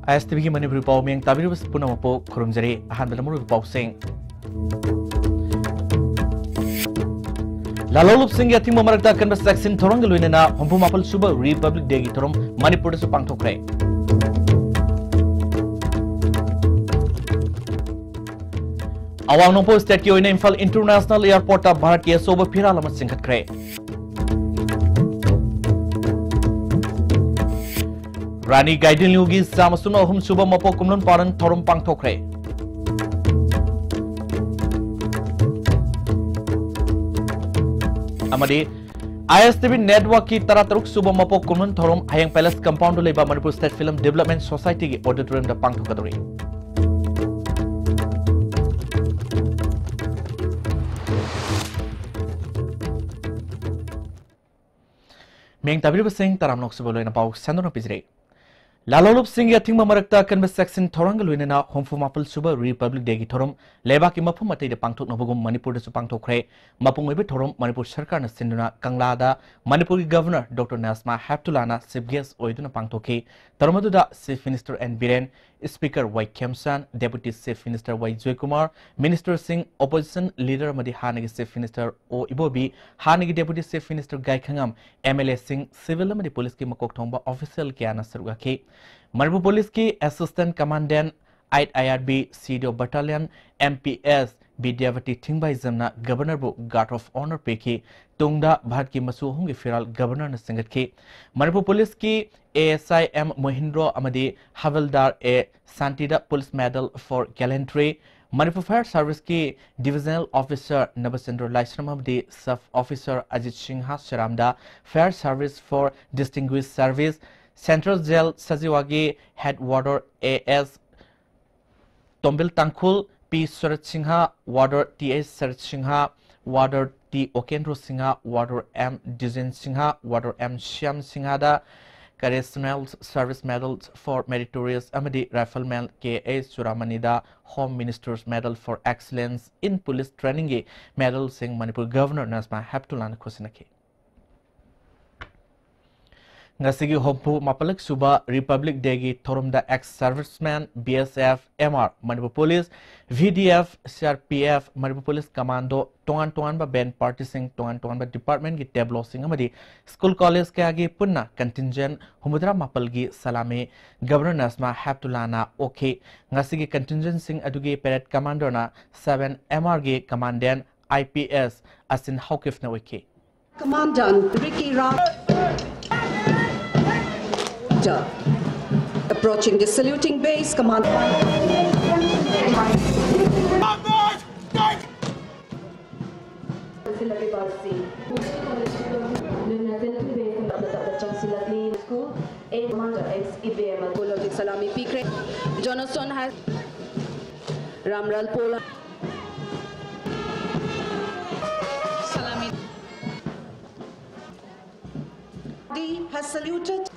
ISTV की Manipuri पाव में Tabir पुनमपो खुरुमजरे अहानबद मुरु पावसें लालोलुप Singh यथिंग ममरकता कन्बस section Thorang लुइनेना हमपु मापल सुबह रिपब्लिक डे की थोरम मणिपुर से पांगथोखरे अवांग नोंपो स्टेट की ओइने इम्फाल इंटरनेशनल एयरपोर्ट भारत की सोबो फिराल अमत सिंखतखरे रानी गाइडिनलुगी सामसुन अहुम सुबह मपो कुमलन पारन थोरम पांगथोखरे अमदी ISTV नेटवर्क की तरह सुबह मपो कुमन थोरम हयंग पैलेस कंपाउंड लेबा Manipur state film development society की ऑडिटोरियम दा पांगथोकदोरी मेंग ताबिर सिंह तराम नोक्सबो लोइना पाउ सेंदोन पिजरे लालोलुप सिंह यथिंग ममरकता कन्बस सेक्शन थोरंग लुइनेना होमफु मापल सुबह रिपब्लिक डे की थोरम लेबा की मफम मते दे पांगथोक नबगुम मणिपुर दसु पांगथोखरे मपुंग ओइबे थोरम मणिपुर सरकार न सिंदुना कंगलादा मणिपुर की गवर्नर डॉक्टर नाजमा हैप्तुलाना चीफ गेस्ट ओइदुना पांगथोखी तरमदुदा chief minister N Biren speaker Y Khemchand deputy chief minister Y Joykumar minister Singh opposition leader मदि हानगी चीफ मिनिस्टर ओ इबोबी हानगी deputy chief minister Gaikhangam MLA Singh civil मदि पुलिस की मकोक थोंबा ऑफिशियल क्याना सरुगाखी मणिपुर पुलिस की असिस्टेंट कमांडेंट 8 IRB सीडो बटालियन MPS विद्यावती थिंगबाई जमना गवर्नर बु गार्ड ऑफ ऑनर पेकी तुंगदा भारत की मसूहों की फिराल गवर्नर ने संगत की मणिपुर पुलिस की ASI M मोहिंद्रो अमदी हवलदार ए सांतीदा police medal for gallantry Manipur fire service की डिविजनल ऑफिसर नबचंद्र लाइश्रम अमदी सब ऑफिसर अजित सिंह शरामदा fire service for distinguish service central jail सजीवागी head warder AS Tombil Tangkhul P Sharad Singh warder TS Sharad Singh warder T Okendra Singh warder M Dijen Singh warder M Shyam Singh दा correctional service medals for meritorious अमदी rifleman KA सुरामनीदा home minister's medal for excellence in police training K medal Singh Manipur governor Najma हैप्तुलाना खुसिनकी ngasi hopu mapalak suba republic day gi thorumda ex serviceman BSF MR Manipur police VDF CRPF Manipur police commando tongan ba band party sing tongan ba department gi tablo sing amadi school college ke age punna contingent humudra mapal gi salame governor Nasma Haptulana okay ngasi gi contingent sing adugi parade commander na 7 MR gi commandant IPS asin hawkif na wiki commandant Ricky Ram approaching the saluting base, command. Salami Pikre. Jonathan has Ramral Pola. Salami. Has saluted.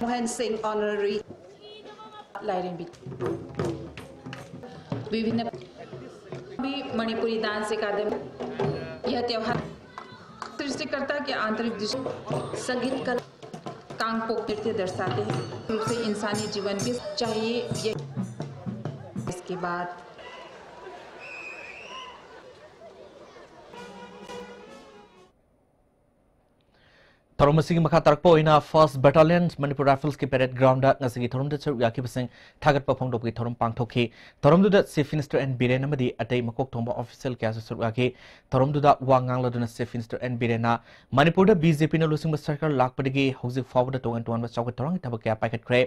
Mohan Singh honorary lighting bit विभिन्न भी Manipuri dance academy यह त्योहार सृष्टि करता कि आंतरिक संगीत कला कांगपोक नृत्य दर्शाते हैं रूप से इंसानी जीवन भी चाहिए ये इसके बाद थोरमसिंग मखा तरकपो इना फर्स्ट बटालियन मणिपुर राइफल्स की परेड ग्राउंड ngasi थोरम दे याकी बसिंग थागत पफोंग दोकी थोरम पांगथोखी थोरम दुदा चीफ मिनिस्टर एन बिरेन अमदी अतै मकोक थोंबा ऑफिशियल क्यास सुरगाकी थोरम दुदा वांगांग लदुना चीफ मिनिस्टर एन बिरेना मणिपुर दा बीजेपी न लुसिंग सरकार लाखपदगी हौजिक फावदा तोंगन तोंगन चावक थोरंग थबक क्या पाइखतख्रे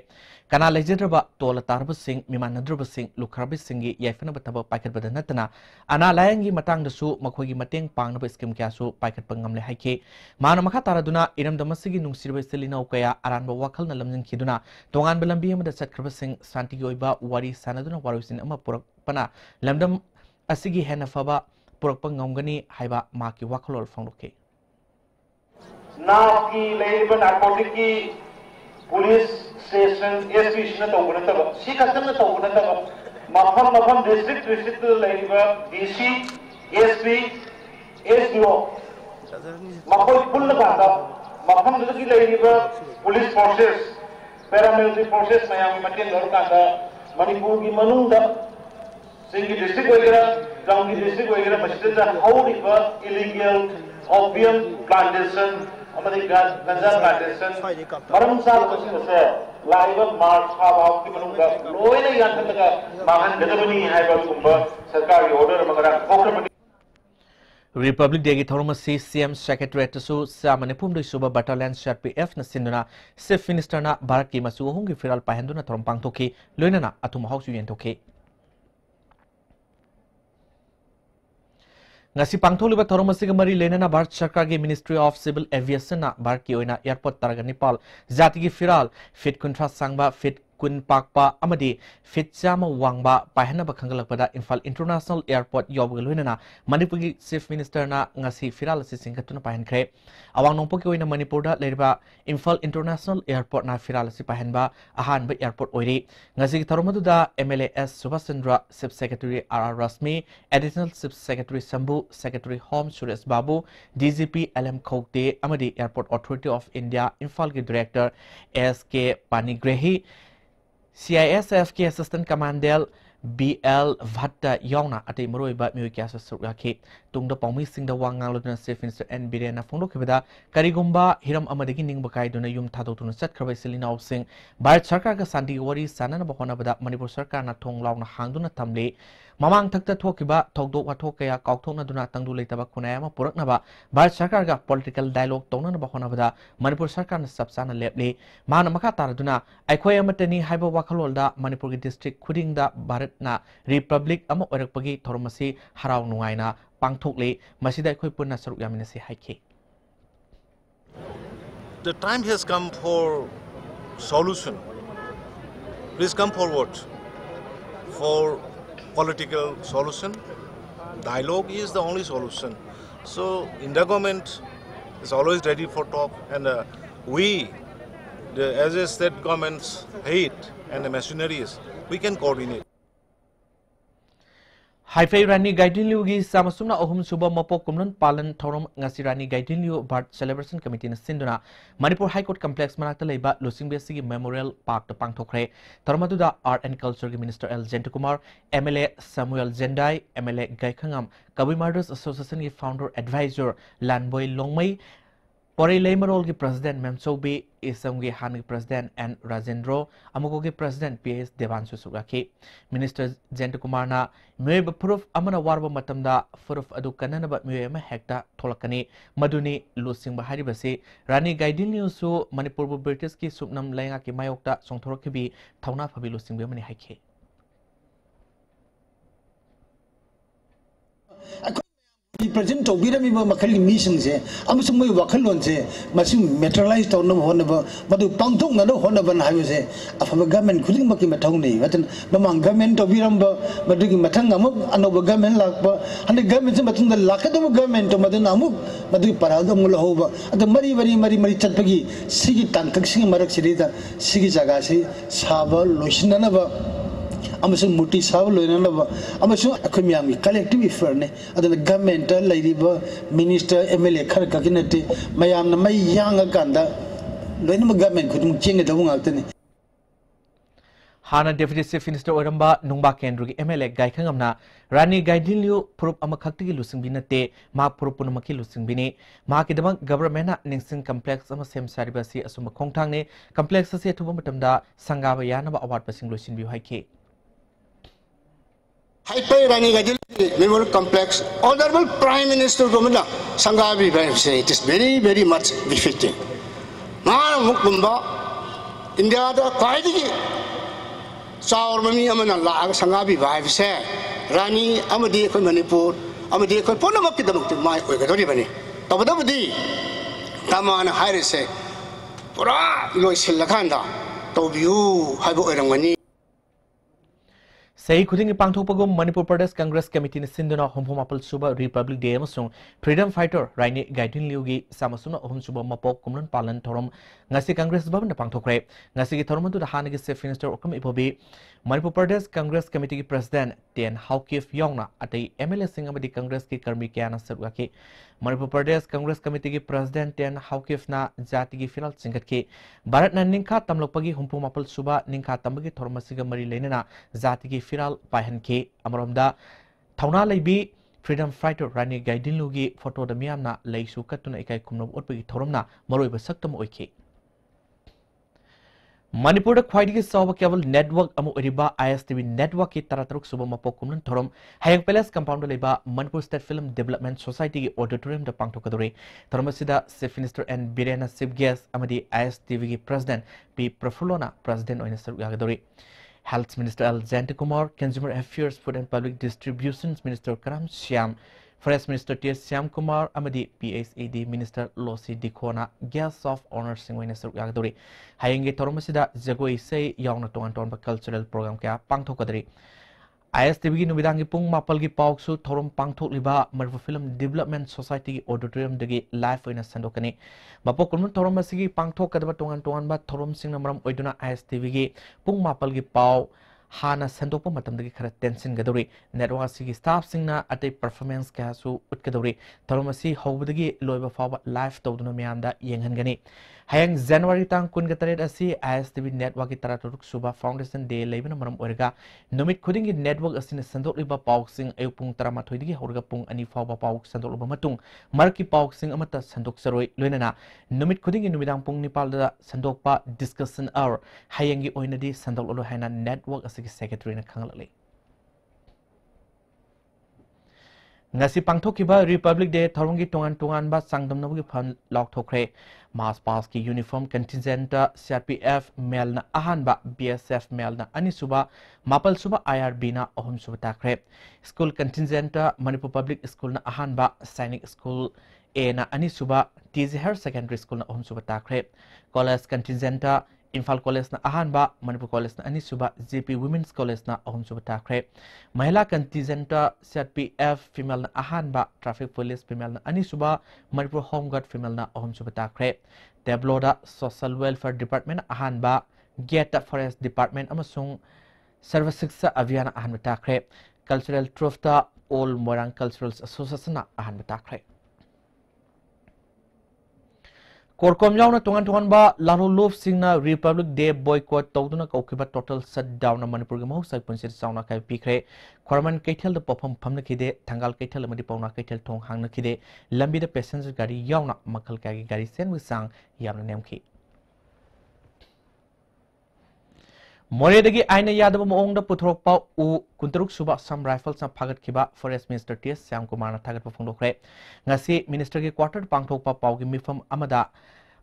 कना लेजेद्रबा तोल तारब सिंह मिमानद्रब सिंह लुखरब सिंह याइफन बतब पाइखतबद नतना अना लायंगी मतंग दसु मखोगी mateंग पांगनब स्कीम क्यासु पाइखतप ngamle हाइके मान मखा तारदुना इरमदमसिगी नुंगसिरबे सिलिनौ कया अरानबा वाखल न लमजिन खिदुना तोंगान बलंबी अमदा चटखरबसिंग शांतिगी ओइबा वारी सानदुना वारुसिन अमा पुरकपना लमदम असिगी हेन फबा पुरकप ngamgani haiba maki wakhol phangloke नाकी लेबन नार्कोटिक की पुलिस स्टेशन एसपीसी न तोगन तब सी कस्तम न तोगन तब मफम डिस्ट्रिक्ट लेबा डीसी एसपी एसडीओ मखोय पुल कांदा मफम दुगी लेबा police forces paramilitary forces mayam matin lor ka Manipur ki manungda singi district wagera Downgi district wagera masjid how river illegal opium plantation amadi ganja plantation maram sa se live march how ki manungda loina yan thaka mahan gadabani haiba kumba sarkar ki order magara phokra Republic Day Thoromasi CM Secretary to Sa Manipur Suba Battalion SPF na Sinduna Chief Minister na Bharat ki masu hungi firal pahenduna thorom pangthoki loinana atum house yen thoki ngasi pangtholiba thoromasi ga mari lenana Bharat Sarkar gi Ministry of Civil Aviation na Bharat ki oina airport taraga Nepal jati gi firal fit kuntra sangba fit kun pakpa amadi fit chama wangba pahana ba khangalak pada Imphal International Airport yobga loinana Manipur gi Chief Minister na ngasi firal si singkatuna pahen khre awang nongpo ki oina Manipur da leriba Imphal International Airport na firal si pahenba ahan ba airport oiri ngasi thoromadu da MLAS Subhaschandra Chief Secretary RR Rasmi Additional Chief Secretary Sambu Secretary Home Suresh Babu DGP LM Khokte amadi Airport Authority of India Imphal gi Director SK Panigrehi CISF के assistant commander BL Bhatta Yongna ate Moroi ba Mui Kasa Suraki Tungda Pomi Sing the Wangal Chief Minister and Birena Fundo Kibada Karigumba Hiram Amadiki Ning Bakai Duna Yum Tato to Set Krabai Selina Sing Bharat Sarkar ka Santi Wari Sanana Bahona Bada Manipur Sarkar na Tong Law na Hangduna Tamle Mamang Takta Tokiba Togdo Watokaya Kautona Duna Tangdu Letaba Kunayama Puraknaba Bharat Sarkar ka political dialogue Tona Bahona Bada Manipur Sarkar na Sapsana Leple Mana Makatara Duna Aikoya Matani Haiba Wakalolda Manipur district Kuding da Bharat na Republic ama orakpagi thormasi harau nuaina pangthokle masida khoi punna saruk yamina se haike. The time has come for solution. Please come forward for political solution. Dialogue is the only solution. So India government is always ready for talk, and we, as a state government's head and the machineries, we can coordinate. Haifei Rani Gaidin Liu gi samasumna ohum suba mapok kumlun palan thorom ngasi Rani Gaidin Liu Bharat Celebration Committee na sinduna Manipur High Court Complex manakta leiba Lusingbesi gi Memorial Park to pangthokre tharmadu da Art and Culture gi Minister L Jentukumar MLA Samuel Jendai MLA Gaikhangam Kabi Murders Association gi founder advisor Lanboy Longmai Pore Leimarol gi President Memsobi Isam gi Han gi President N Rajendro Amugo gi President PS Devanshu Sugaki Minister Jentukumar na Mue proof amana warba matamda proof adu kanana ba mue ma hekta tholakani maduni lusing ba hari basi Rani Gaidin Liu su Manipur British ki subnam lainga ki mayokta songthorok bi thauna phabi lusing be mani haike present to bira mi makhali mission se amusung mai wakhalon se masing materialize to no hona ba madu pangthong na no hona ban hayu se afama government khuding ma ki mathong nei watan mamang government to biram ba madu ki mathang amuk anoba government lak ba hande government se mathung da lakado government to madan amuk madu paral do mul ho ba ad mari chatpagi sigi tangkak sing marak sirida sigi jaga se saba loisna na ba amasung muti saw loina ba amasung akhmiami collective effort ne adana government laidiba minister MLA khar ka kinate mayam na mai yang ganda loina ma government khudum chinga dawu ngakte Hana Deputy Chief Minister Oramba Nungba Kendru gi MLA Gaikhangamna Rani Gaidin Liu Prup amakhakti gi lusing binate ma purupun maki lusing bini ma ki dabang government na ningsing complex ama sem saribasi asuma khongthang ne complex ase thuba matamda sangaba yana ba award pasing losin bi haike Haifei Rani Gaidin Memorial Complex, Honorable Prime Minister Gomina Sangabi say it is very much befitting. Mana Mukumba India da Kaidiki Saurmami Amana La Sangabi Vive say Rani Amadi Manipur Amadi Ponamaki the my Ogadoribani. Tabadabadi Taman Hire say Pura Lois Lakanda Tobu Habu Eramani. Say Kuding Pangtopagum Manipur Pradesh Congress Committee in Sinduna Homapal Suba Republic Day Amasung Freedom Fighter Rani Gaidin Liugi Samasuna Hom Suba Mapok Kumlan Palan Torom Ngasi Congress Babanda Pangtokre Ngasi Tormantu the Hanagi Chief Minister Okam Ipobi Manipur Pradesh Congress Committee President Tian Haukif Yongna at the MLA Singamadi Congress ki Karmi Kiana Sarwaki Manipur Pradesh Congress Committee ki President Ten Haukifna Jati ki Firal Singkat Bharat na Ningkha Tamlokpagi Humpu Mapal Suba Ningkha Tambagi Thormasiga Mari Lenena Jati ki Firal Paihan ke Amromda Thauna Laibi Freedom Fighter Rani Gaidinlugi photo da miyamna leisu katuna ikai kumnob utpagi thoromna maroiba saktam oike Manipur da khwaidigi sawa cable network amu oriba ISTV network ki tarataruk suba mapok kumnan thorom hayang palace compound leba Manipur State Film Development Society ki auditorium da pangthokadore thoramasida Chief Minister and Birena Chief Guest amadi ISTV ki President P Prafulona President oina saru yagadore Health Minister L. Jantikumar, Consumer Affairs, Food and Public Distributions Minister Karam Shyam, Forest Minister T. Shyam Kumar, Amadi PSAD Minister Losi Dikhona, Guests of Honor Singwina Sir Yagadori, Hayangi Toromasida, Zagoi Say, Yauna Tongan Cultural Program Kaya, Pangtokadri. ISTV Nubidangi Pung Mapalgi Pauksu, Torom Pangtok Liba, Marvel Film Development Society Auditorium Degi Live in a Sandokane. Bapokum Toromasigi Pangtok Kadabatongan ba Torom Singamram Oiduna ISTV Pung Mapalgi Pau Hana Sandopo Matam Degi Kara Tensin Gadori, Network Sigi Staff Singna at a performance Kasu Utkadori, Toromasi Hobudagi Loiba Fawa Live Toduna Mianda Yanghangani. Hayang January Tang Kungatare Asi ISTV Network Taraturuk Suba Foundation Day Levin Maram Orga, Numit Kuding Network Asin Sandok Liba Pauxing Eupung Taramatodi Horga Pung Ani Fawa Pauk Sandok Matung, Marki Pauxing Amata Sandok Saroi Lunana, Numit Kuding in Numidang Pung Nipal Sandokpa Discussion Hour, Hayangi Oinadi Sandok Lohana Network as Secretary na Kangalali. Ngasi pangthokiba Republic Day Thorongi Tongan ba Sangdamnabugi Phan Lokthokre Mass Pass ki Uniform Contingent CRPF Mel na Ahanba BSF Mel na Anisuba Mapal Suba IRB na Ohum Suba Takre School Contingent Manipur Public School na Ahanba Sainik School A na Anisuba TZ Higher Secondary School na Ohum Suba Takre College Contingent Infal College na Ahanba, Manipur College na Anisuba, JP Women's College na Ahum Suba Takre. Mahila Contingent CRPF Female na Ahanba, Traffic Police Female na Anisuba, Manipur Home Guard Female na Ahum Suba Takre. Tabloda Social Welfare Department na Ahanba, Geta Forest Department amasung Services sa Avian na Ahanba Takre. Cultural Truth ta All Morang Cultural Association na Ahanba Takre. Korkom yaw na tungan ba lalo loof sing na Republic Day boycott tawduna kaukiba total shutdown na Manipur ga mahusay punsit sauna kay pikre Korman kaitel da popam pamna kide tanggal kaitel amadi pauna kaitel tong hangna kide lambi da passenger gari yaw na makal kagi gari sen wisang yamna nemki Moredagi aina yadaba maong da putrok pa u kuntaruk suba sam rifles na phagat kiba Forest Minister T. Shyam Kumar na thagat pa phongdokre ngasi minister gi quarter pangthok pa pawgi mifam amada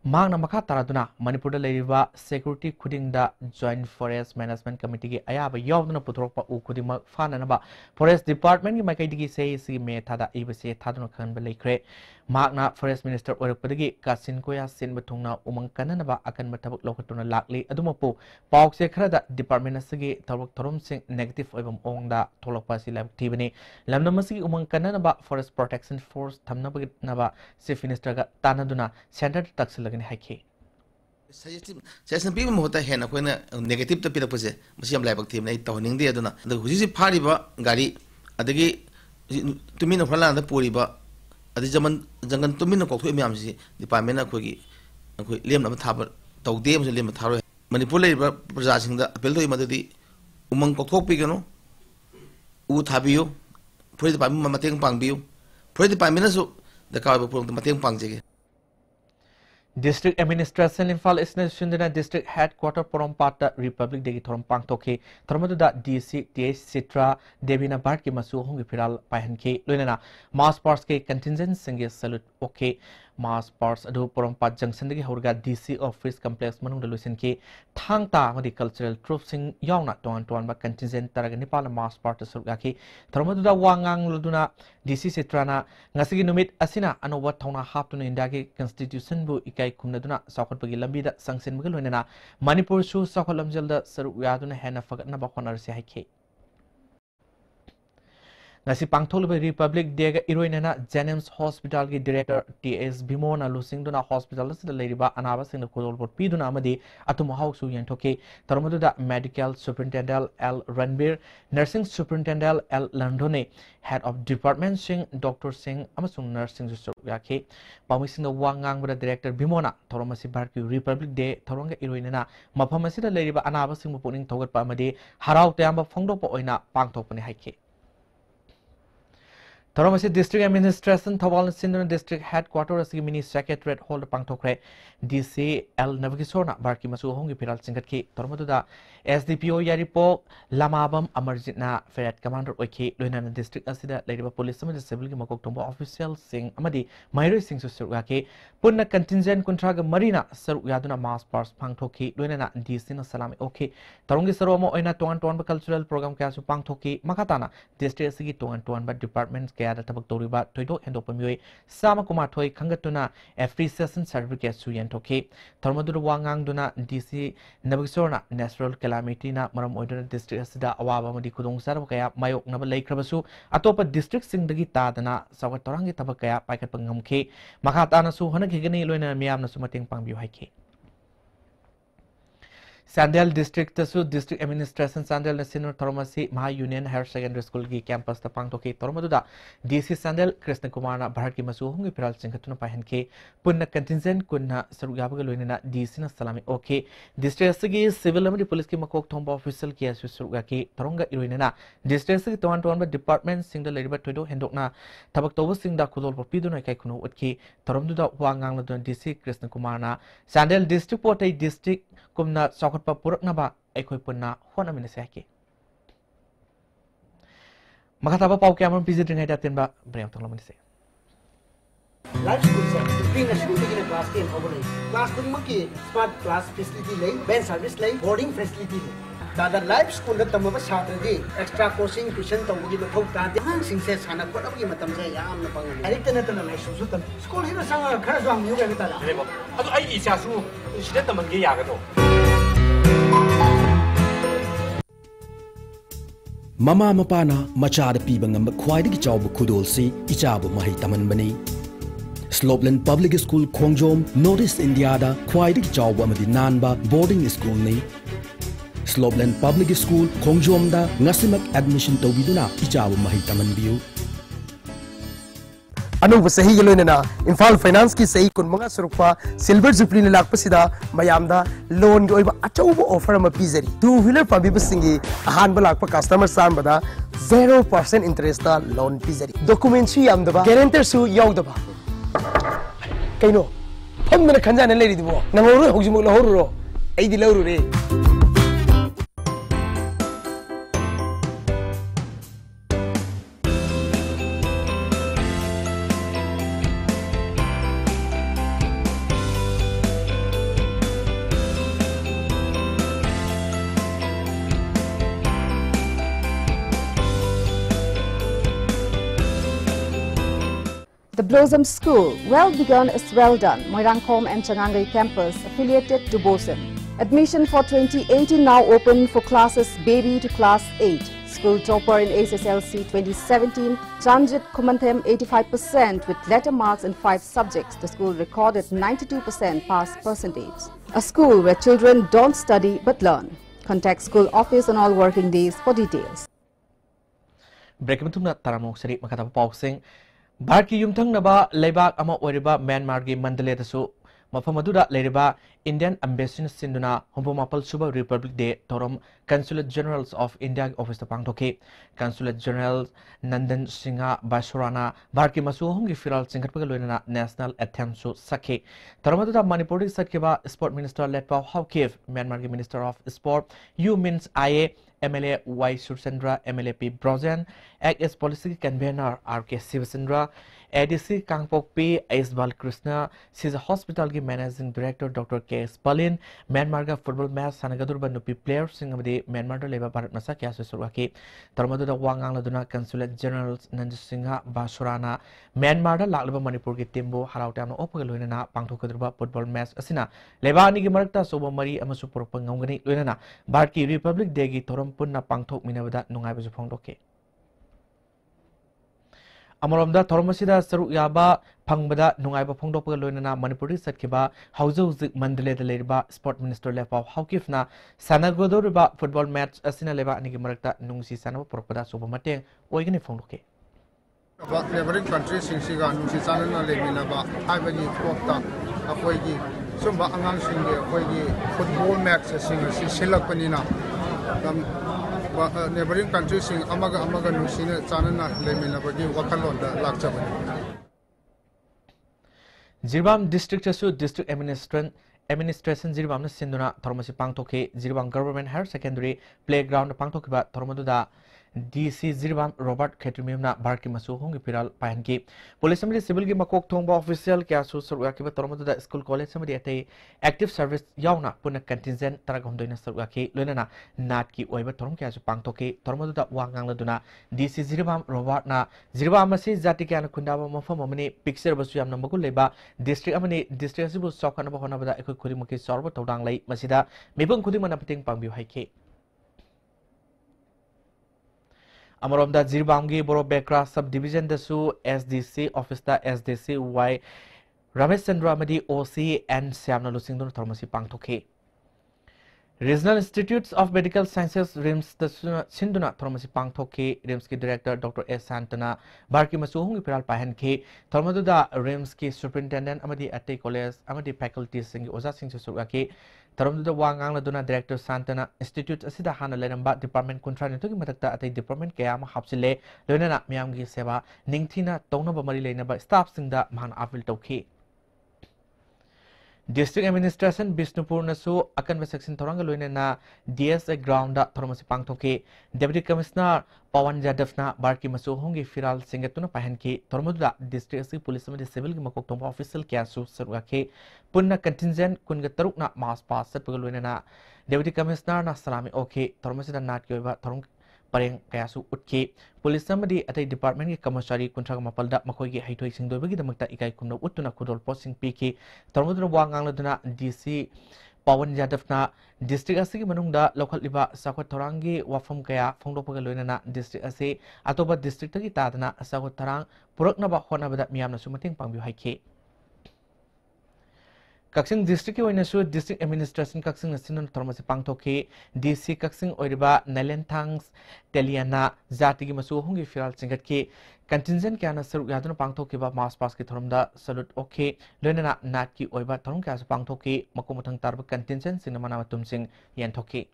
mang na makha taraduna Manipur da leiriba security khuding da Joint Forest Management Committee gi ayaba yawduna putrok pa u khudima fana na ba Forest Department gi makai digi sei si me thada ibase thaduna khan ba leikre Magna Forest Minister Orakpadagi Kasin Koya Sin Batungna Umang Kananaba Akan Matabak Lokatuna Lakli Adumapo Pauk Sekrada Department Asagi Tabak Torum Sing Negative Ibam Ongda Tolopasi Lab Tibani Lamnamasi Umang Kananaba Forest Protection Force Tamnabag Naba Chief Minister Tanaduna Center Taxilagani Haki. Session people Mota Hen when negative to Pilapose, Museum Labak team, they toning the Aduna. The Huzi Pariba Gari Adagi to mean of Holland the Puriba. Adi zaman jangan tumin ko khu myam si department ko gi ko lem na thabar taw de mo lem tharo Manipur le praja sing da appeal to imadi umang ko thok pi gano u thabiyo pure department ma mateng pang biyo pure department so da ka ba purong mateng pang jege District Administration Infal Isna District Headquarter Porompata Republic Degi Thorom Pangtoke Thormaduda DC TH Citra Devina Bart ki masu hongi piral pahanke loinana mass parts ke contingent singe salute okay mass parts adu Porompat Junction degi horga DC office complex manung dalusin ke thangta madi cultural troop sing yauna ton ba contingent taraga Nepal mass part surga ke Thormaduda wangang luduna DC Citra na ngasigi numit asina anowa thona haptuna indagi constitution bu ikai kumnaduna sakot pagi lambida sangsin magal loinana Manipur su sakot lamjalda saru yaduna hena fagatna ba khonar se haike ngasi pangtholba Republic Day ga iroinana Jennings Hospital gi Director TS Bimona lusingduna hospital sida leiriba anaba singna kodolbot piduna amadi atuma hausu yentoke tarmaduda Medical Superintendent L Ranbir Nursing Superintendent L Landone Head of Department Singh Dr Singh amasung Nursing Yake Pamisina Wangang Director Bimona Toromasi Barki Republic Day Toronga iroinana Mapamasida leiriba anaba singmu puning togat pa amadi harau tayamba phongdo po oina pangthokpani haike Taramasi District Administration Thawal Sindhuna District Headquarters ki Mini Secretariat Hall Pangthokre DC L Navigasorna Barki Masu Hongi Piral Singhatki Tarmaduda SDPO Yaripo Lamabam Amarjitna Ferret Commander Oiki Loinana District Asida Ladiba Police Samaj Civil Makok Tombo Official Singh Amadi Mairi Singh Susurgaki Punna Contingent Kuntraga Marina Saru Yaduna Mass Pars Pangthoki Loinana DC na Salami Oki Tarongi Saromo Oina Tuan Cultural Program Kasu Pangthoki Makatana District Sigi Tuan Departments Kaya Tabak Toriba Toido and Opamui Sama Kumatoi Kangatuna a free session certificate Suyan Toki Tarmadura Wangang Duna DC Navigasorna Natural Calamity na Maram Oidana District Sida Awaba Madi Kudong Sarabakaya Mayok Nabalay Krabasu Atopa District Singdagi Tadana Sawatorangi Tabakaya Pakat Pangamke Makatana Su Hanakigani Luina Miam Nasumating Pangbu Hike Sandel District Tasu District Administration Sandel National Tormasi Maha Union Higher Secondary School ki campus ta pangtoki Tormaduda DC Sandel Krishna Kumar Bharat ki masu hongi piral singhatuna pahenke punna contingent kunna sarugabaga loinana DC na salami okay district sigi civil amadi police ki makok thomba official ki asu saruga ki toronga iroinana district sigi towan department singda leriba toido hendokna tabak toba singda khudol popiduna kai kuno utki toromduda wangang na DC Krishna Kumar na Sandel District Potai District kumna pa purak na ba ay ko'y punna hona minasaki. Makataba pau kaya mo busy din ngay datin ba brayam tong laman Life school sa bring a school begin class 10 over class 3 maki smart class facility lay band service lay boarding facility lay dada life school na tamo ba chhatra di extra coaching tuition tong gi mathau ta de hang sing se sana ko ab gi matam se yam na pangal direct na tan na su tam school hina sang khara swang yu ga ta la adu ai isa su sida tam ge ya ga do Mama mapana machada pibang ngam khwaidi ki chawbu khudolsi ichabu mahi taman bani Slopeland Public School Khongjom Northeast India da khwaidi ki chawbu amadi nanba boarding school ni Slopeland Public School Khongjom da ngasimak admission tawbiduna ichabu mahi taman biu Anong sahi galoina Imphal Finance ki sahi kun mga surukpa Silver Jubilee na lakpasida mayamda loan gi oiba achaubo offer ma pizari two wheeler pabi basingi ahan ba lakpa customer san bada 0% interest ta loan pizari document su yam daba guarantor su yaw daba kaino phomna khanjana leiri dibo nangoro hojimuk lohoro ro ai di lawru re The Blossom School, well begun is well done. Moirangkom and Changangai campus affiliated to BOSEM. Admission for 2018 now open for classes baby to class 8. School topper in SSLC 2017, Transit Kumantem 85% with letter marks in 5 subjects. The school recorded 92% pass percentage. A school where children don't study but learn. Contact school office on all working days for details. Break taramok sari makatapa pausing. Bharki yumthang naba leibak ama oriba Myanmar gi mandale dasu mafamaduda leriba Indian Embassy sinduna Hompomapal Suba Republic Day Torom Consulate Generals of India Office Pangtoke Consulate General Nandan Singha Basurana Bharki masu hongi firal singhatpagaloina National Anthem su sakhe Toramaduda Manipuri sakiba Sport Minister Letpao Hawkev Myanmar gi Minister of Sport U means IA MLA Y Sursendra MLA P Brojan AS Policy Convener RK Sivasendra ADC Kangpok P S Balkrishna she's a hospital ki Managing Director Dr. K S Palin Myanmar ga football match Sanagadurba Nupi players singhamadi Myanmar da leba Bharat masa kya susurwaki Toramaduda Wangang laduna Consulate Generals Nandan Singha Basurana Myanmar da laklaba Manipur ki timbo harautamna opagaloina pangthokadruba football match asina leba ani gi marakta soba mari amasu porpa ngawgani loinana Bharat ki Republic Day gi thoram punna pangthok minabada nungai basu phongdoke Amaramda Thormasida Saru Yaba Pangbada Nungaiba Pongdopa Loinana Manipuri Satkiba Hauzo Mandale the Leba Sport Minister Lepa Haukifna Sanagodo Riba football match Asina Leva Nigimarta Nungsi Sana Propada Subamate Oigani Fondoke. Neighboring countries in Siga Nungsi Sana Levinaba Ivani Pokta Apoigi Sumba Angang Singe Apoigi football match Singer Silapanina. Neighboring countries in Amaga Nusina Chanana Lemina Bagi Wakalonda Lakchabani. Zirbam District District Administration Zirbam Sinduna Thormasi Pangtoke Zirbam Government Higher Secondary Playground Pangtokiba Thormaduda DC Zirbam Robert Ketrimimna Barki Masu Hongi Piral Pahanki Police Assembly Civil Gi Makok Thongba Official Kyasu Surwakiba Thormaduda School College Samadi Ate Active Service Yauna Puna Contingent Taragomdoina Surwaki Lunana Natki Oiba Thorm Kyasu Pangtoke Thormaduda Wangang Laduna DC Zirbam Robert Na Zirbam Masi Zatikana Kundaba Mafamani Picture Basuyam Namaku Leba District Amani District Asibu Sokanaba Honabada Eko Kurimaki Sorbo Todang Lai Masida Mibung Kudimana Piting Pangbu Haike Amaramda Zirbamgi Boro Bekra Subdivision Dasu SDC Office da SDC Y Ramesh Chandra Amadi OC and Siamna Lusingdon Thormasi Pangtoke Regional Institutes of Medical Sciences RIMS the Sinduna Thormasi Pangtoke RIMS ki Director Dr. S. Santana Barki Masuhungi Piral Pahanke Thormaduda RIMS ki Superintendent Amadi Ate College Amadi Faculties Singi Oza Sing Suraki Thormaduda Wangang Laduna Director Santana Institute Asida Hana Lenamba Department Contra Nituki Matakta Ate Department Kayama Hapsile Lunana Miamgi Seva Ningtina Tonaba Mari Lenaba Staff Singda Man Avil Toke District Administration Bishnupur Nasu Akan Section Toranga Luinana DSA Ground Thormasi Pangtoke Deputy Commissioner Pawan Jadafna Barki Masu Hongi Firal Singatuna Pahanki Thormaduda District Police Civil Makoktomba Official Kyasu Sarwake Punna Contingent Kungatarukna Mas Pass Luinana Deputy Commissioner Na Salami Oke Thormasida Natkiova Thorong Pareng Kayasu Utke Police Samadi at a department Kamashari Kuntraga Mapalda Makogi Haitoi Singdogi the Makta Ikai Kumno Utuna Kudol Posting Piki Tormudra Wangangaduna DC Pawan Jadafna District Asigi Manunda Local Liba Sakot Torangi Wafum Kaya Fondopagaluna District Ase Atoba District Tadana Sakot Tarang Puraknaba Honabada Miamna Sumating Pangbu Haike Kaksing District Oinasu District Administration Kaksing Nasin Thormasi Pangtoke DC Kaksing Oiriba Nalentangs Teliana Zatigi Masu Hungi Firal Singatke Contingent Kana Sur Yaduna Pangtoke ba Mas Paski Thormda Salute Oke Lenana Natki Oiba Thorum Kas Pangtoke Makumutang Tarba Contingent Cinemana Tumsing Yantoke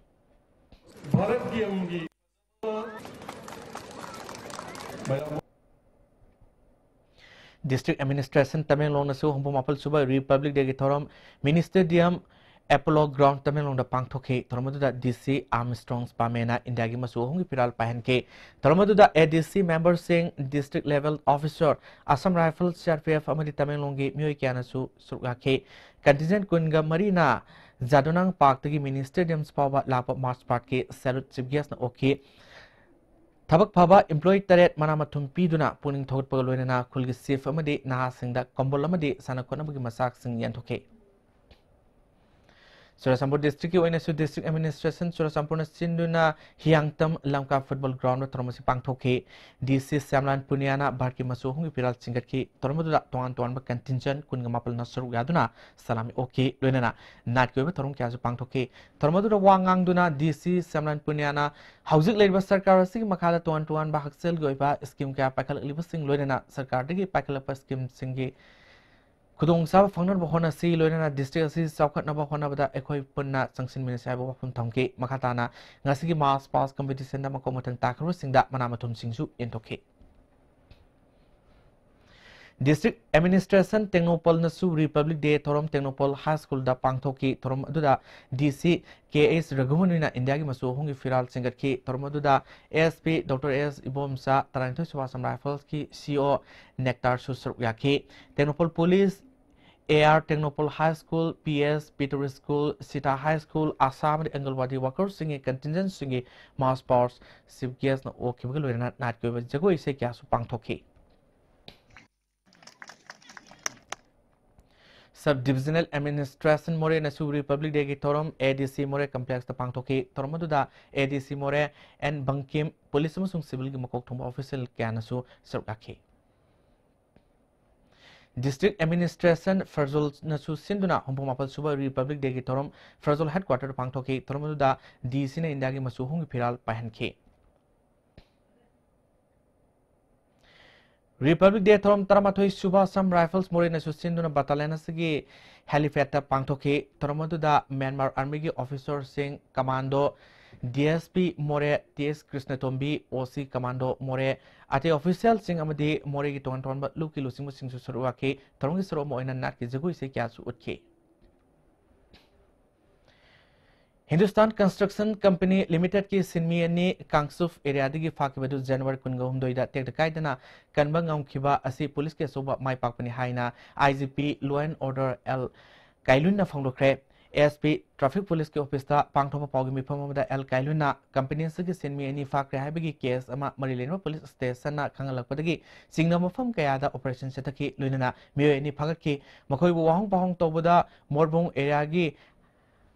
District Administration Tamilong Nasu Humpumapal Suba Republic de Gitorum Ministerium Apollo Ground Tamilong da Pangtoke Tormaduda DC Armstrong's Pamena Indagi Masu Hungi Piral Pahenke Tormaduda ADC member saying district level officer Assam Rifles CRPF Amadi Tamilongi Myoikianasu Surgake Contingent Kunga Marina Zadonang Park Tagi Ministerium's Power Lapa March Park Salute Chief na Oke Tabak Paba employee Taret Manamatum Piduna Puning Tot Pagaloina Kulgi Sif Amadi Nahasing da Kombolamadi Sanakonabagi Masak Sing Yantoke Surasampur District Oinasu District Administration Surasampurna Sinduna Hyangtam Lamka Football Ground Tormasi Pangtoke DC Samlan Puniana Barki Masuhungi Piral Singaki Tormadula Tuan Tuan Contingent Kungamapal Nasur Yaduna Salami Oke Lunana Natko Torum Kazu Pangtoke Tormadura Wangang Duna DC Samlan Puniana Housing Labor Sarkar Sing Makala Tuan Tuan Bahaksel Goiba Scheme Ka Pakal Living Lunana Sarkar Digi Pakalapa Scheme Singi Kudong Sab Founder Bahona Si Lorena District Si Saukat Naba Honabada Ekoi Puna Sanction Minister Wafum Tonke Makatana Nasigi Mas Pass Competition da Makomotan Takaru Singda Manamatum Singsu Intoke District Administration Technopol Nasu Republic Day Torom Technopol High School da Pangtoki Torom Duda DC KS Ragumunina Indiagi Masu Hungi Firal Singatki Tormaduda ASP Dr. S Ibomsa Taranto Swasam Rifles ki CO Nectar Susur Yaki Technopol Police AR Technopol High School PS Peter School Sita High School Assam Angalwadi Workers Singi Contingent Singi Mass Powers Sibgias na Okimgal Natko Jago Ise Kyasu Pangtoki Subdivisional Administration More Nasu Republic de Gitorum ADC More Complex the Pangtoki Tormaduda ADC More and Bankim Police Musung Civil Gimakok Official Kanasu Surgaki District Administration Fazul Nasu Sinduna Hongpong Mapal Suba Republic Day ki thorom Fazul headquarter pangthoki thorom da DC na India gi masu hung phiral pahanke Republic Day thorom taramatoi suba some rifles more na susinduna battalion asigi helipad ta pangthoki thorom da Myanmar Army gi officer sing commando DSP More TS Krishna Tombi OC Commando More ate official sing amadi More gi ton ton ba luki lusing sing su surwa ke thorom gi suro mo ina nat ki jagui se kya su utke Hindustan Construction Company Limited ki sinmi ani Kangsuf area digi fakibadu January kungahum doida tek kaidana kanba ngamkhiba asi police ke soba mai pakpani haina IGP Law and Order L Kailun na phangdokre ASP Traffic Police ke office ta pangthopa pawgi mifam amada L Kailun na company sagi sinmi ani fakre haibagi case ama marileno police station na khangalakpadagi singna mafam kaya da operation setaki luinana miyo ani phagakki makoi bu wahong pahong tobada morbong area gi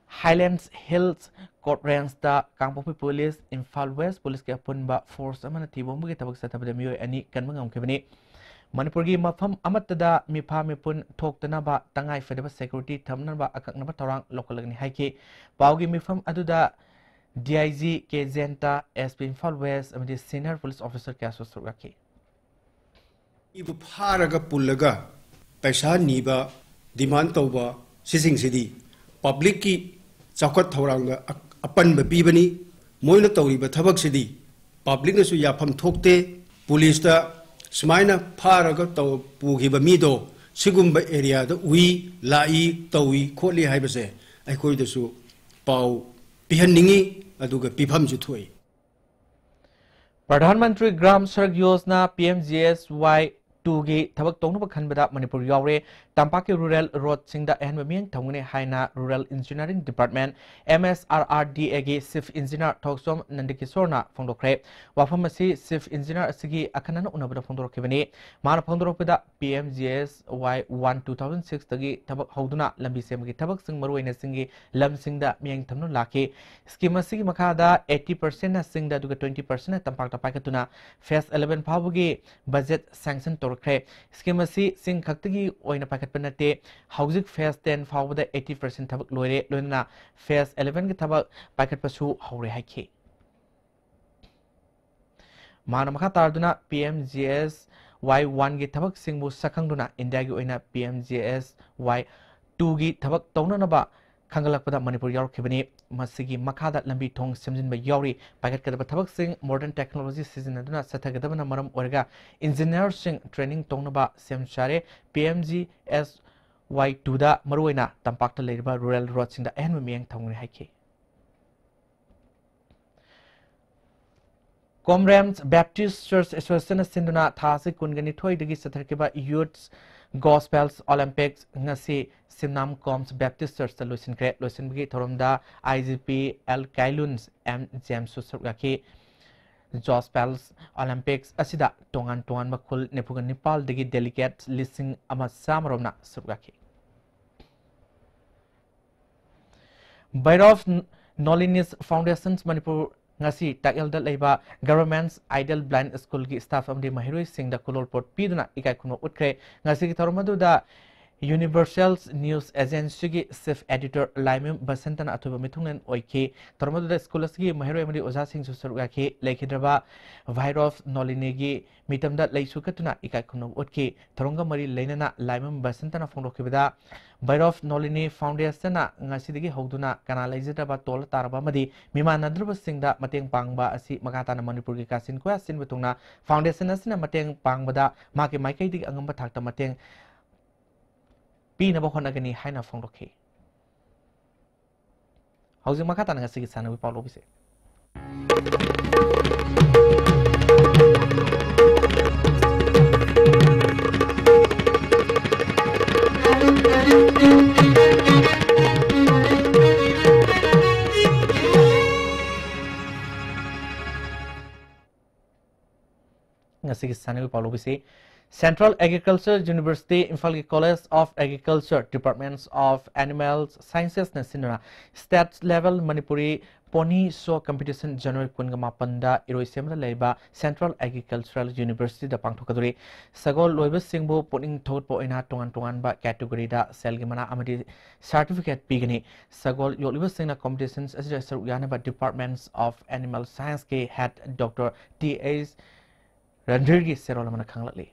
Highlands Hills Court Range da Kangpopi Police Imphal West Police ke apunba force amana tibom gi tabak satabada miyo ani kanmangam kebani Manipur gi mafam amatada mipa mipun thoktana ba tangai fedaba security thamna ba akakna ba torang local ni haiki pawgi mifam aduda DIG ke Zenta SP Imphal West amadi senior police officer ke aso raki ibu pharaga pullaga paisa niba demand tawba sising sidi public ki chawkat thorang apan ba pibani moina tawriba thabak sidi public na su yafam thokte police ta smaina pharaga taw pugiba mido sigumba area da ui lai tawi kholi haibase aikoi da su pau pihanningi aduga pifam ju thoi Pradhan Mantri Gram Sadak Yojana PMGSY 2 gi thabak tongna khanbada Manipur yaure Tampaki Rural Road singda ehn mieng thongune haina Rural Engineering Department MSRRDA gi Chief Engineer Thoksom Nandikisorna phongdokre wafam asi Chief Engineer asigi akhanana unabada phongdorokibani mana phongdorokpada PMGSY 1 2006 tagi thabak hauduna lambi semgi thabak sing maruina singi lam singda mieng thamnu laki scheme asigi makhada 80% na singda duga 20% na Tampak ta paikatuna phase 11 phabugi budget sanction torkre scheme asi sing khaktagi oina panate housing phase 10 fawda 80% thabak loire loina phase 11 gi thabak paket pasu haure haiki mana makha tarduna PMGS Y1 gi thabak singbu sakhangduna India gi oina PMGS Y2 gi thabak taunanaba khangalakpada Manipur yaurkhibani masigi makhada lambi thong semjinba yauri paket kadaba thabak sing modern technology sizinaduna sathagadabana maram orga engineer sing training tongnaba semchare PMGS Y2 da maruina tampakta leiba rural road singda ehn mieng thongri haiki Comrades Baptist Church Association Sinduna Thasi Kungani Thoi digi satharkiba Youth Gospels Olympics ngasi Simnam Coms Baptist Church ta loisin bigi thoromda IGP L Kailuns M James Susrgaki Gospels Olympics asida tongan makul nepugan Nepal digi delegates listing ama samaromna surgaki Bairof Nolinis Foundations Manipur ngasi takelda leiba government's idle blind school gi staff amdi mahiroi singda kulolpot piduna ikai kuno utkre ngasi gi thormadu da Universal News Agency gi chief editor Laimim Basantana atuba mithungen oike thormadu da school gi mahiroi amdi oja sing susarga ke lekhidraba virus nolinegi mitamda leisukatuna ikai kuno utke thoronga mari leinana Laimim Basantana phongdokibada Bairof Nolini Foundation na ngasidigi hauduna kana leijadaba tol taraba madi mimanadruba singda mateng pangba asi makatana Manipur gi kasin ko asin betungna foundation asina mateng pangbada maki maikai dig angamba thakta mateng pina ba honagani haina phongdokhi hauji makatana ngasigi sanawi paulo bise Ngasigi sanawi paulo bise Central Agriculture University, Imphal College of Agriculture, Departments of Animal Sciences Nasinara, State Level Manipuri Pony Show Competition January Kungamapanda, Iroisemla Leba, Central Agricultural University, the Pangtokaduri, Sagol Loibus Singbo, putting Toad Poina Tongan Ba category da Selgimana Amadi certificate Pigani, Sagol Yolibus Singna competitions as a Yanaba Departments of Animal Science K had Dr. T.A. Randirgi Serolamana Kanglali.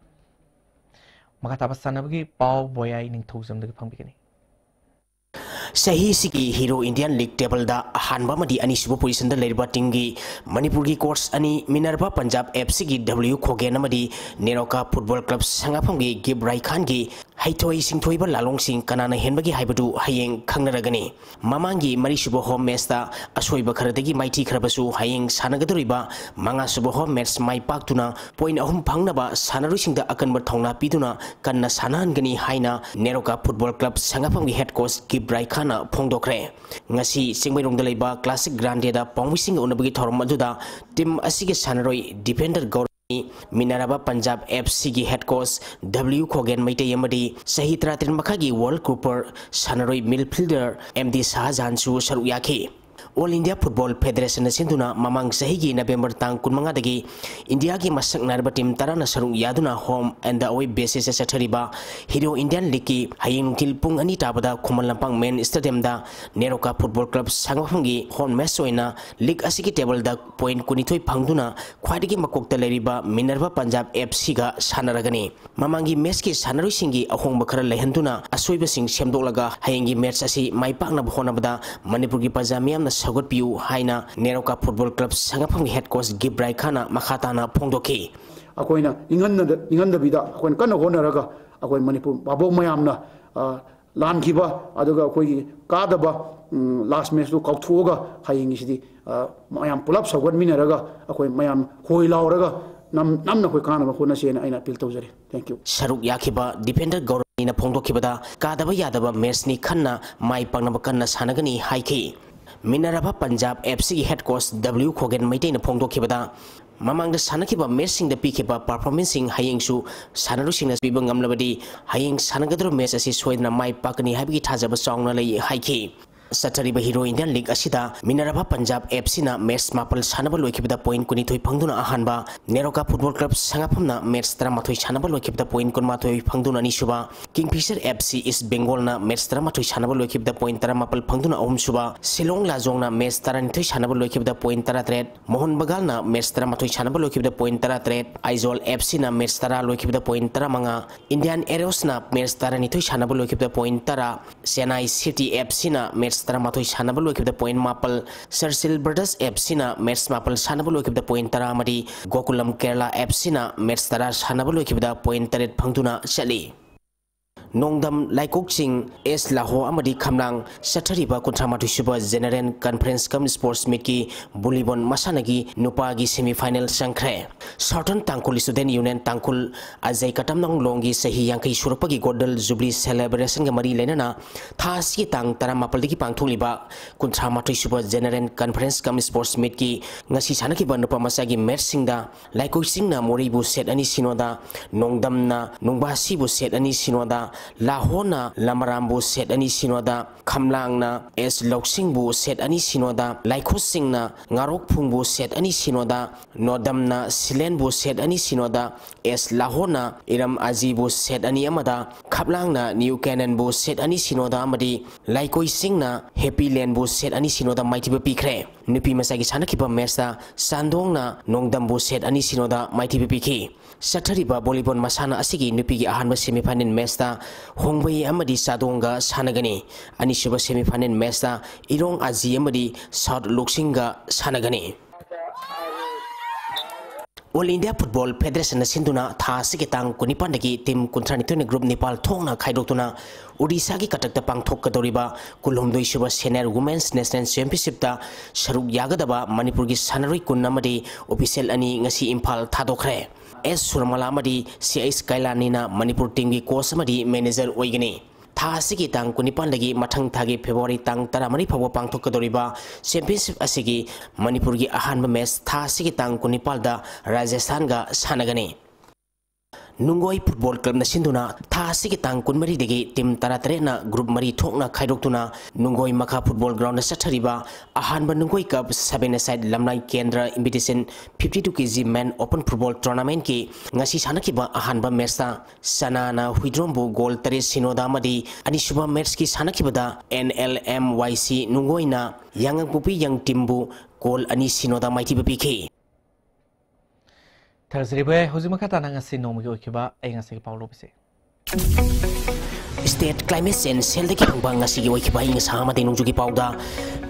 Makatapos sanabagi pau boyay ning thosam dagi phangbigani Sahi siki Hero Indian League table da hanba madi ani subo position da leriba tingi Manipuri course ani Minerva Punjab FC gi W Khogen amadi Neroka Football Club sangapam gi Gibrai Khan gi haitoi singthoi ba lalong sing kanana henbagi haibadu hayeng khangnaragani mamangi mari subo home match da asoi ba kharadagi maiti kharabasu hayeng sanagadoriba manga subo home match mai paktuna point ahum phangnaba sanaru singda akanba thongna piduna kanna sanahangani haina Neroka Football Club sangapam gi head coach Gibrai Khan Pongdokre ngasi singbairong dalaiba classic grande da pongwising onabagi thorom aduda team asige sanaroi defender Minerva Punjab FC gi head coach W Khogen Maitei amadi Sahi 13 makhagi World Cooper sanaroi midfielder MD Shahjan su saru yaki All India Football Federation sinduna mamang sahi gi November tang kunmanga dagi India gi masak narba team tarana saru yaduna home and the away basis sathariba Hero Indian League ki haying til pung ani tabada Khuman Lampang main stadium da Neroka Football Club sangaphangi home match oina league asigi table da point kunithoi phangduna khwadigi makokta leriba Minerva Punjab FC ga sanaragani mamangi match ki sanaroi singi ahong bakhara lehanduna asoiba sing semdolaga hayengi match asi maipakna bhonabada Manipur gi pajamiam na sagot piu haina Neroka Football Club sangaphangi head coach Gibrai Khana makhatana phongdoki akoina inganda bida akoin kana honaraga akoi Manipur babok mayamna lan khiba aduga akoi kadaba last match to kauthuga hayingi sidi mayam pulap sagot minaraga akoi mayam hoi lauraga namna koi kana khona sena aina appeal tawjari thank you Saruk yakiba defender Gaurani na phongdokibada kadaba yadaba match ni khanna mai pangnaba kanna sanagani haiki Minerva Punjab FC head coach W Khogen Maitei na phongdokibada mamangda sanakiba match sing da pikiba performance sing hayengsu sanaru sing na biba ngamlabadi hayeng sanagadro match asi soidna mai pakani habigi thajaba songna lei haiki Satariba Hero Indian League asida Minerva Punjab FC na match mapal sanaba loikibda point kunithoi phangduna ahanba Neroka Football Club sangaphamna match tramathoi sanaba loikibda point kunmathoi phangduna nisuba Kingfisher FC East Bengal na match tramathoi sanaba loikibda point taramapal phangduna ahum suba Shillong Lajong na match taranithoi sanaba loikibda point 13 Mohon Bagal na match tramathoi sanaba loikibda point 13 Aizawl FC na match tara loikibda point 15 Indian Arrows na match taranithoi sanaba loikibda point 10 Chennai City FC na match Taramatoi sanaba loikibda point mapal Sersil Brothers FC na match mapal sanaba loikibda point taramadi Gokulam Kerala FC na match tara sanaba loikibda point 13 phangduna chali Nongdam Laikok Sing S Laho Amadi Kamlang Sathariba Kuntramatu Suba General Conference Cum Sports Meet ki Bulibon Masanagi Nupagi semi final sangkre Southern Tangkul Student Union Tangkul Azai Katam Nong Longi Sahi Yangkai Surupagi Godal Jubilee Celebration Gamari Lenana Thasi Tang Taramapaliki Pangtuliba Kuntramatu Suba General Conference Cum Sports Meet ki Ngasi Sanaki Banupa Masagi Mer Singda Laikok Sing na Moribu Set Ani Sinoda Nongdam na Nongbasi Bu Set Ani Sinoda Lahona Lamarambu set ani sinoda Kamlang na S Loksing bu set ani sinoda Laikho Sing na Ngarok Phung bu set ani sinoda Nodam na Silen bu set ani sinoda S Lahona Iram Aji bu set ani amada Kaplang na New Canaan bu set ani sinoda amadi Laikoi Sing na Happy Land bu set ani sinoda Mighty Pikre Nupi Masagi Sanakipa Mesta Sandong na Nongdam bu set ani sinoda Mighty Piki Sathariba Bolibon Masana asigi nupi ahanba semi-final match ta Hongbai amadi Sadonga sanagani anisuba semi-final match ta Irong Aji amadi South Luxinga sanagani All India Football Federation sinduna tha sikitang kunipandagi team kuntranitone group Nepal thongna khaidoktuna Odisha gi katakta pangthokadoriba kulhomdoi suba senior women's national championship ta saruk yagadaba Manipur gi sanaroi kunnamadi official ani ngasi Imphal thadokre S Surmala amadi CIS Kailani na Manipur team gi coach amadi manager oigani tha asigi tang kunipan lagi mathang thagi February tang 13 phawa pangthokadoriba championship asigi Manipur gi ahanba match tha asigi tang kunipal da Rajasthan ga sanagani Nungoi football club na sinduna tha asigi tang kunmari degi team taratare na group mari thokna khaidoktuna Nungoi makha football ground na sathariba ahanba Nungoi cup 7-a-side lamnai kendra invitation 52 kg men open football tournament ki ngasi sanakiba ahanba match ta sanana huidrombu goal 3 sinoda amadi anisuba match ki sanakibada NLMYC Nungoi na yangang pupi yang timbu goal ani sinoda maiti bapiki Thursday hozimaka nang asin nomi okiba ay ngasi Paulo bise State climate change sel deki phangba ngasi gi okiba ing sama de nungju gi pauda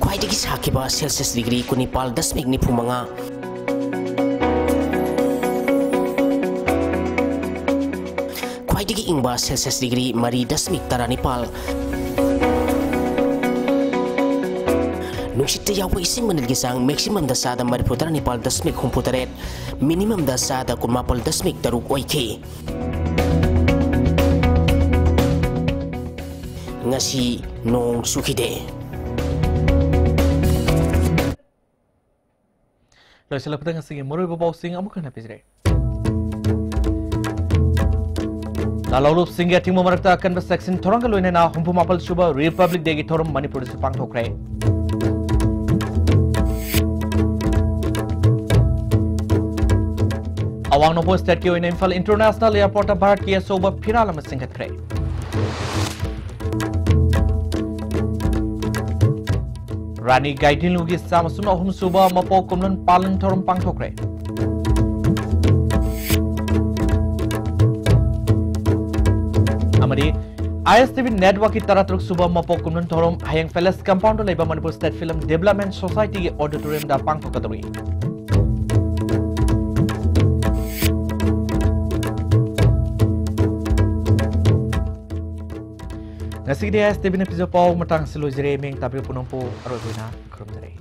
khwai deki sakiba celsius degree kunipal 10.95 khwai deki ingba celsius degree mari 10.9 Nuksita yawa ising manil gisang maximum da sada mariputara nipal 10.8 minimum da sada kunmapal 10.3 oike ngasi nong sukide Lo sila patang ngasi moro ibabaw sing amukan na pizre Lalolup singya tingmo marakta akan berseksin torang kaluin na humpu mapal suba Republic Day torum Manipuri sepang thokre Awang Nopo State ki oina Imphal International Airport Bharat ki soba phirala ma singhat kre Rani Gaidin lugi samasum ahum suba mapo kumlan palan thorum pangthokre Amari ISTV network ki taratruk suba mapo kumlan thorum hayang palace compound leiba Manipur State Film Development Society ki auditorium da pangthokadri Nasi dia STB na piso pau matang silo jere meng tapi punong po aroi na krum jere.